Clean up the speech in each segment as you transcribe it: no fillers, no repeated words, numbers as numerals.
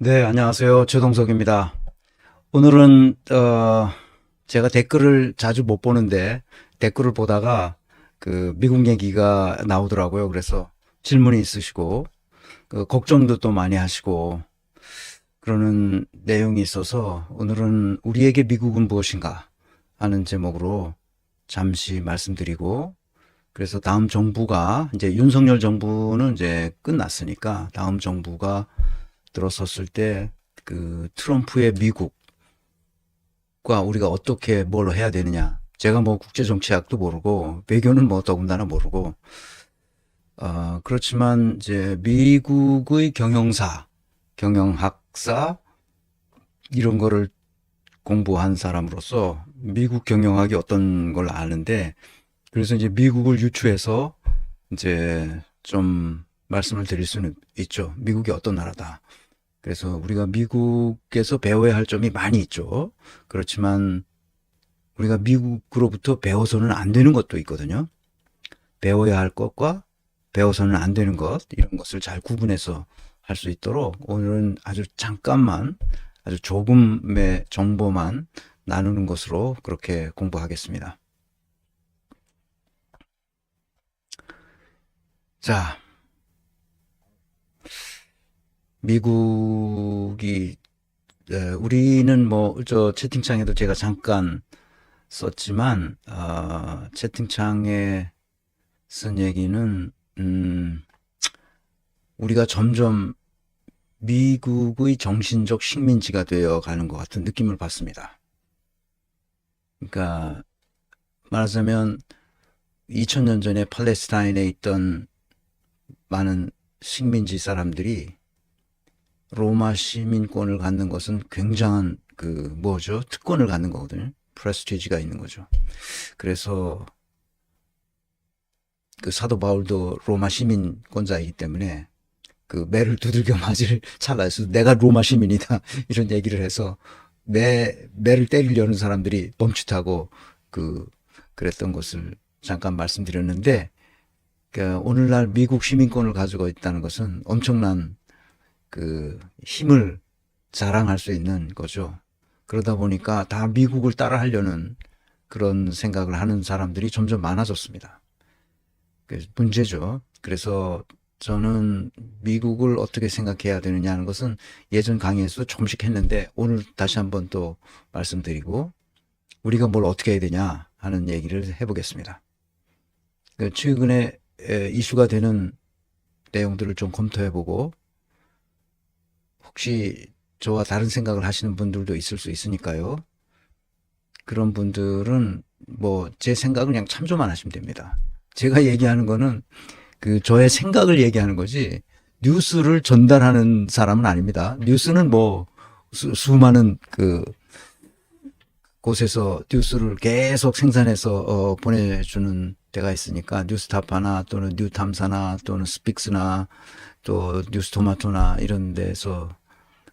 네, 안녕하세요. 최동석입니다. 오늘은 제가 댓글을 자주 못 보는데 댓글을 보다가 그 미국 얘기가 나오더라고요. 그래서 질문이 있으시고 그 걱정도 또 많이 하시고 그러는 내용이 있어서 오늘은 우리에게 미국은 무엇인가 하는 제목으로 잠시 말씀드리고, 그래서 다음 정부가 이제 윤석열 정부는 이제 끝났으니까 다음 정부가 들어섰을 때 그 트럼프의 미국과 우리가 어떻게 뭘 해야 되느냐. 제가 뭐 국제정치학도 모르고 외교는 뭐 더군다나 모르고 그렇지만 이제 미국의 경영사, 경영학사 이런 거를 공부한 사람으로서 미국 경영학이 어떤 걸 아는데, 그래서 이제 미국을 유추해서 이제 좀 말씀을 드릴 수는 있죠. 미국이 어떤 나라다. 그래서 우리가 미국에서 배워야 할 점이 많이 있죠. 그렇지만 우리가 미국으로부터 배워서는 안 되는 것도 있거든요. 배워야 할 것과 배워서는 안 되는 것, 이런 것을 잘 구분해서 할 수 있도록 오늘은 아주 잠깐만, 아주 조금의 정보만 나누는 것으로 그렇게 공부하겠습니다. 자, 미국이 우리는 뭐 저 채팅창에도 제가 잠깐 썼지만 채팅창에 쓴 얘기는 우리가 점점 미국의 정신적 식민지가 되어 가는 것 같은 느낌을 받습니다. 그러니까 말하자면 2000년 전에 팔레스타인에 있던 많은 식민지 사람들이 로마 시민권을 갖는 것은 굉장한 그 뭐죠? 특권을 갖는 거거든요. 프레스티지가 있는 거죠. 그래서 그 사도 바울도 로마 시민권자이기 때문에 그 매를 두들겨 맞을 찰나에서 내가 로마 시민이다 이런 얘기를 해서 매를 때리려는 사람들이 멈칫하고 그랬던 것을 잠깐 말씀드렸는데, 그러니까 오늘날 미국 시민권을 가지고 있다는 것은 엄청난 그 힘을 자랑할 수 있는 거죠. 그러다 보니까 다 미국을 따라 하려는 그런 생각을 하는 사람들이 점점 많아졌습니다. 문제죠. 그래서 저는 미국을 어떻게 생각해야 되느냐 하는 것은 예전 강의에서 조금씩 했는데 오늘 다시 한번 또 말씀드리고 우리가 뭘 어떻게 해야 되냐 하는 얘기를 해보겠습니다. 최근에 이슈가 되는 내용들을 좀 검토해보고, 혹시 저와 다른 생각을 하시는 분들도 있을 수 있으니까요. 그런 분들은 뭐 제 생각을 그냥 참조만 하시면 됩니다. 제가 얘기하는 거는 그 저의 생각을 얘기하는 거지 뉴스를 전달하는 사람은 아닙니다. 뉴스는 뭐 수많은 그 곳에서 뉴스를 계속 생산해서 보내주는 데가 있으니까 뉴스타파나 또는 뉴탐사나 또는 스픽스나 또 뉴스토마토나 이런 데서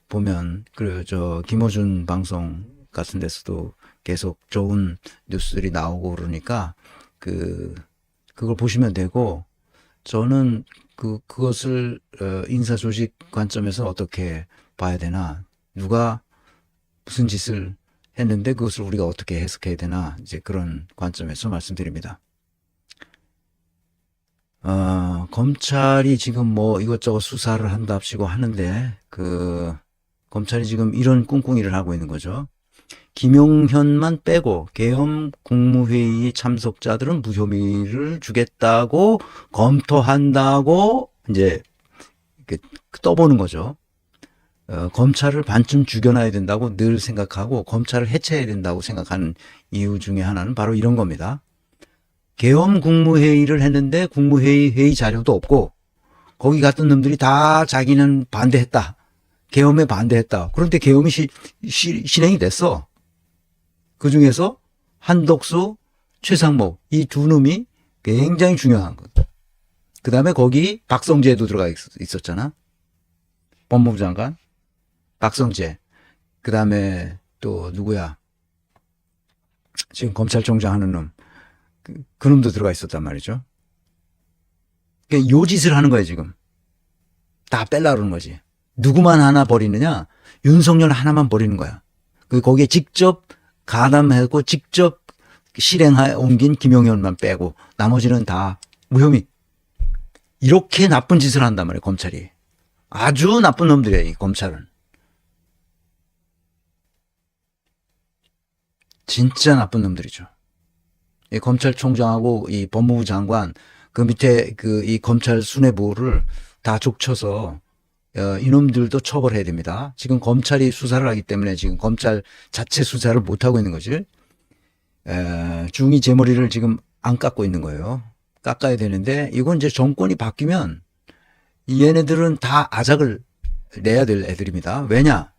보면 저 김어준 방송 같은 데서도 계속 좋은 뉴스들이 나오고 그러니까 그걸 보시면 되고, 저는 그것을 인사 조직 관점에서 어떻게 봐야 되나, 누가 무슨 짓을 했는데 그것을 우리가 어떻게 해석해야 되나, 이제 그런 관점에서 말씀드립니다. 검찰이 지금 뭐 이것저것 수사를 한답시고 하는데 검찰이 지금 이런 꿍꿍이를 하고 있는 거죠. 김용현만 빼고 계엄 국무회의 참석자들은 무혐의를 주겠다고 검토한다고 이제 이렇게 떠보는 거죠. 검찰을 반쯤 죽여놔야 된다고 늘 생각하고 검찰을 해체해야 된다고 생각하는 이유 중에 하나는 바로 이런 겁니다. 계엄 국무회의를 했는데 국무회의 회의 자료도 없고 거기 갔던 놈들이 다 자기는 반대했다. 계엄에 반대했다. 그런데 계엄이 실행이 됐어. 그 중에서 한덕수, 최상목 이 두 놈이 굉장히 중요한 것. 그 다음에 거기 박성재도 들어가 있었잖아. 법무부 장관. 박성재. 그 다음에 또 누구야. 지금 검찰총장 하는 놈. 그 놈도 들어가 있었단 말이죠. 그러니까 요 짓을 하는 거예요, 지금. 다 뺄라 그러는 거지. 누구만 하나 버리느냐? 윤석열 하나만 버리는 거야. 거기에 직접 가담하고 직접 실행하에 옮긴 김용현만 빼고 나머지는 다 무혐의. 이렇게 나쁜 짓을 한단 말이에요, 검찰이. 아주 나쁜 놈들이에요, 이 검찰은. 진짜 나쁜 놈들이죠. 이 검찰총장하고 이 법무부 장관 그 밑에 이 검찰 수뇌부를 다 족쳐서 이놈들도 처벌해야 됩니다. 지금 검찰이 수사를 하기 때문에 지금 검찰 자체 수사를 못하고 있는 거지. 중이 제 머리를 지금 안 깎고 있는 거예요. 깎아야 되는데 이건 이제 정권이 바뀌면 얘네들은 다 아작을 내야 될 애들입니다. 왜냐?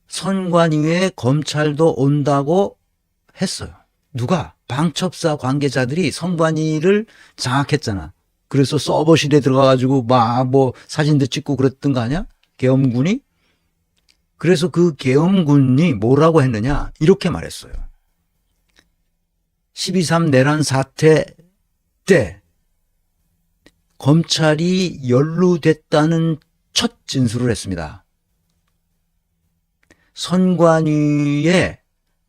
선관위에 검찰도 온다고 했어요. 누가? 방첩사 관계자들이 선관위를 장악했잖아. 그래서 서버실에 들어가가지고 막 사진도 찍고 그랬던 거 아니야? 계엄군이? 그래서 그 계엄군이 뭐라고 했느냐? 이렇게 말했어요. 12.3 내란 사태 때 검찰이 연루됐다는 첫 진술을 했습니다. 선관위에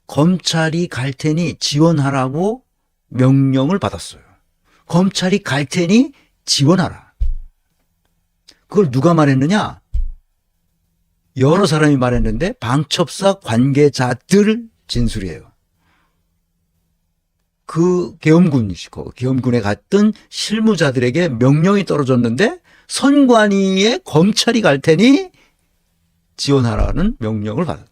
검찰이 갈 테니 지원하라고 명령을 받았어요. 검찰이 갈 테니 지원하라. 그걸 누가 말했느냐? 여러 사람이 말했는데 방첩사 관계자들 진술이에요. 그 계엄군이시고 계엄군에 갔던 실무자들에게 명령이 떨어졌는데 선관위에 검찰이 갈 테니 지원하라는 명령을 받았다.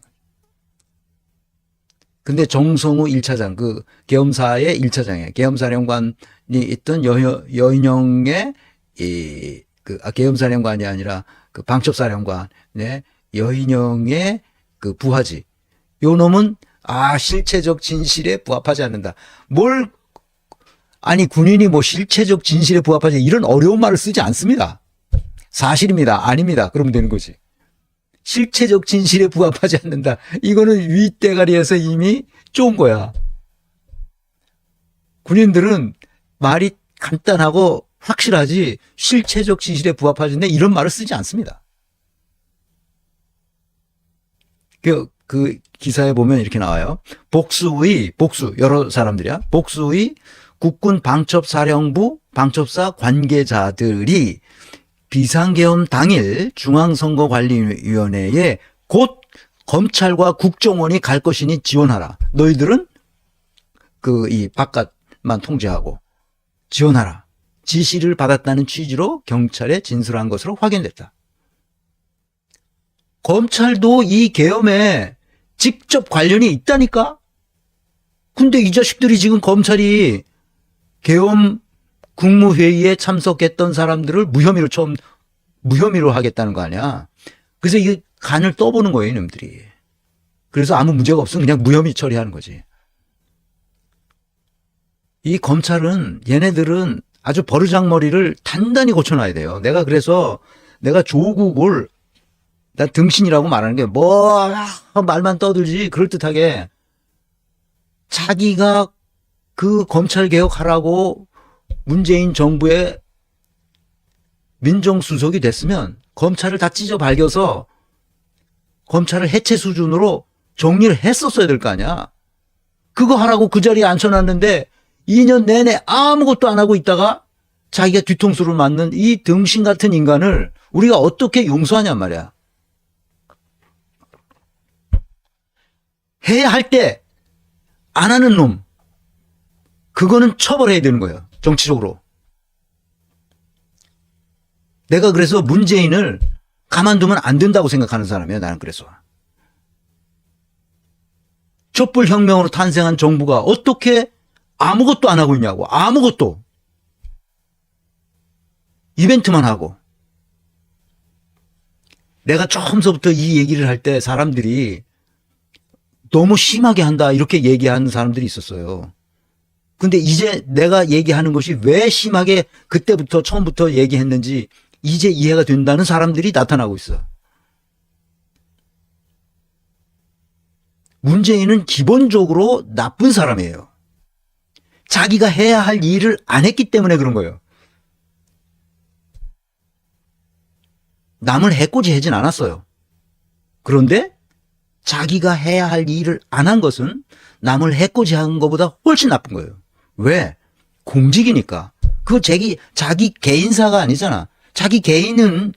근데 정성우 1차장, 그 계엄사의 1차장이에요. 계엄사령관이 있던 여인영의 계엄사령관이 아니라 그 방첩사령관의 여인영의 그 부하지. 요 놈은 실체적 진실에 부합하지 않는다. 아니 군인이 실체적 진실에 부합하지 이런 어려운 말을 쓰지 않습니다. 사실입니다. 아닙니다. 그러면 되는 거지. 실체적 진실에 부합하지 않는다. 이거는 윗대가리에서 이미 쫀 거야. 군인들은 말이 간단하고 확실하지 실체적 진실에 부합하지 않는다 이런 말을 쓰지 않습니다. 그 기사에 보면 이렇게 나와요. 복수 여러 사람들이야. 복수의 국군 방첩사령부 방첩사 관계자들이 비상계엄 당일 중앙선거관리위원회에 곧 검찰과 국정원이 갈 것이니 지원하라. 너희들은 이 바깥만 통제하고 지원하라. 지시를 받았다는 취지로 경찰에 진술한 것으로 확인됐다. 검찰도 이 계엄에 직접 관련이 있다니까? 근데 이 자식들이 지금 검찰이 계엄 국무회의에 참석했던 사람들을 무혐의로 하겠다는 거 아니야. 그래서 이 간을 떠보는 거예요, 이놈들이. 그래서 아무 문제가 없으면 그냥 무혐의 처리하는 거지. 이 검찰은 얘네들은 아주 버르장머리를 단단히 고쳐놔야 돼요. 내가 조국을 난 등신이라고 말하는 게 말만 떠들지 그럴듯하게 자기가 그 검찰 개혁하라고 문재인 정부의 민정수석이 됐으면 검찰을 다 찢어 발겨서 검찰을 해체 수준으로 정리를 했었어야 될 거 아니야. 그거 하라고 그 자리에 앉혀놨는데 2년 내내 아무것도 안 하고 있다가 자기가 뒤통수를 맞는 이 등신 같은 인간을 우리가 어떻게 용서하냔 말이야. 해야 할 때 안 하는 놈, 그거는 처벌해야 되는 거예요. 정치적으로. 내가 그래서 문재인을 가만두면 안 된다고 생각하는 사람이에요. 나는 그래서. 촛불혁명으로 탄생한 정부가 어떻게 아무것도 안 하고 있냐고. 아무것도. 이벤트만 하고. 내가 처음서부터 이 얘기를 할 때 사람들이 너무 심하게 한다 이렇게 얘기하는 사람들이 있었어요. 근데 이제 내가 얘기하는 것이 왜 심하게 그때부터 처음부터 얘기했는지 이제 이해가 된다는 사람들이 나타나고 있어. 문재인은 기본적으로 나쁜 사람이에요. 자기가 해야 할 일을 안 했기 때문에 그런 거예요. 남을 해코지 하진 않았어요. 그런데 자기가 해야 할 일을 안 한 것은 남을 해코지 한 것보다 훨씬 나쁜 거예요. 왜? 공직이니까. 그거 자기 개인사가 아니잖아. 자기 개인은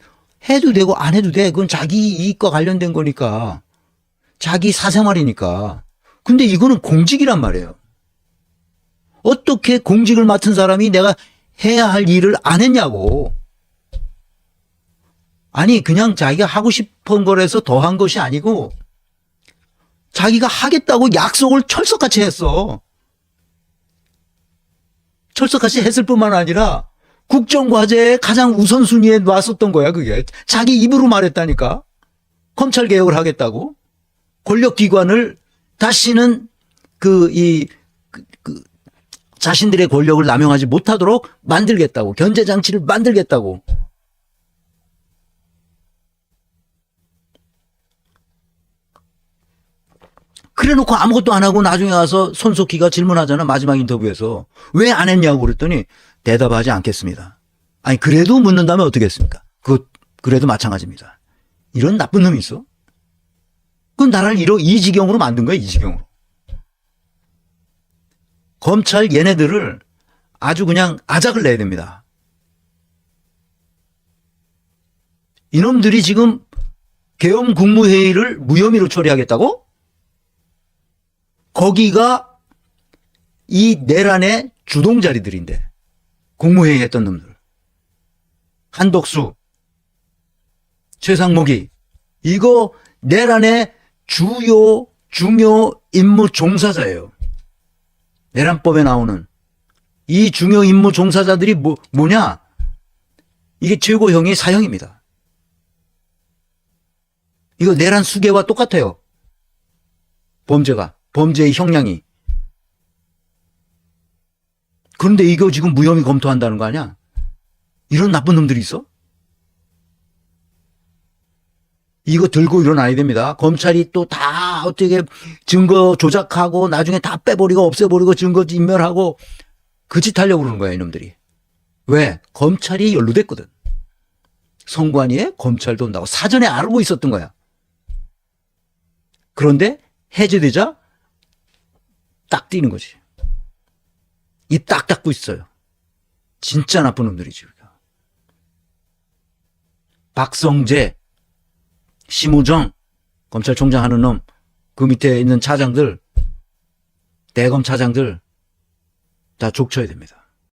해도 되고 안 해도 돼. 그건 자기 이익과 관련된 거니까. 자기 사생활이니까. 근데 이거는 공직이란 말이에요. 어떻게 공직을 맡은 사람이 내가 해야 할 일을 안 했냐고. 아니 그냥 자기가 하고 싶은 거라서 더 한 것이 아니고 자기가 하겠다고 약속을 철석같이 했어. 철석같이 했을 뿐만 아니라 국정과제에 가장 우선순위에 놨었던 거야 그게. 자기 입으로 말했다니까. 검찰개혁을 하겠다고. 권력기관을 다시는 자신들의 권력을 남용하지 못하도록 만들겠다고. 견제장치를 만들겠다고. 그래 놓고 아무것도 안 하고 나중에 와서 손석희가 질문하잖아. 마지막 인터뷰에서. 왜 안 했냐고 그랬더니 대답하지 않겠습니다. 아니 그래도 묻는다면 어떻게 했습니까? 그래도 마찬가지입니다. 이런 나쁜 놈이 있어? 그건 나라를 이 지경으로 만든 거야. 이 지경으로. 검찰 얘네들을 아주 그냥 아작을 내야 됩니다. 이놈들이 지금 계엄 국무회의를 무혐의로 처리하겠다고? 거기가 이 내란의 주동자리들인데 국무회의 했던 놈들. 한덕수, 최상목이 이거 내란의 중요 임무 종사자예요. 내란법에 나오는 이 중요 임무 종사자들이 뭐냐? 이게 최고형이 사형입니다. 이거 내란 수괴와 똑같아요. 범죄의 형량이. 그런데 이거 지금 무혐의 검토한다는 거 아니야? 이런 나쁜 놈들이 있어? 이거 들고 일어나야 됩니다. 검찰이 또 다 어떻게 증거 조작하고 나중에 다 빼버리고 없애버리고 증거 인멸하고 그 짓 하려고 그러는 거야 이놈들이. 왜? 검찰이 연루됐거든. 선관위에 검찰도 온다고 사전에 알고 있었던 거야. 그런데 해제되자 딱 뛰는 거지. 입 딱 닫고 있어요. 진짜 나쁜 놈들이지. 박성재, 심우정, 검찰총장 하는 놈, 그 밑에 있는 차장들, 대검 차장들 다 족쳐야 됩니다.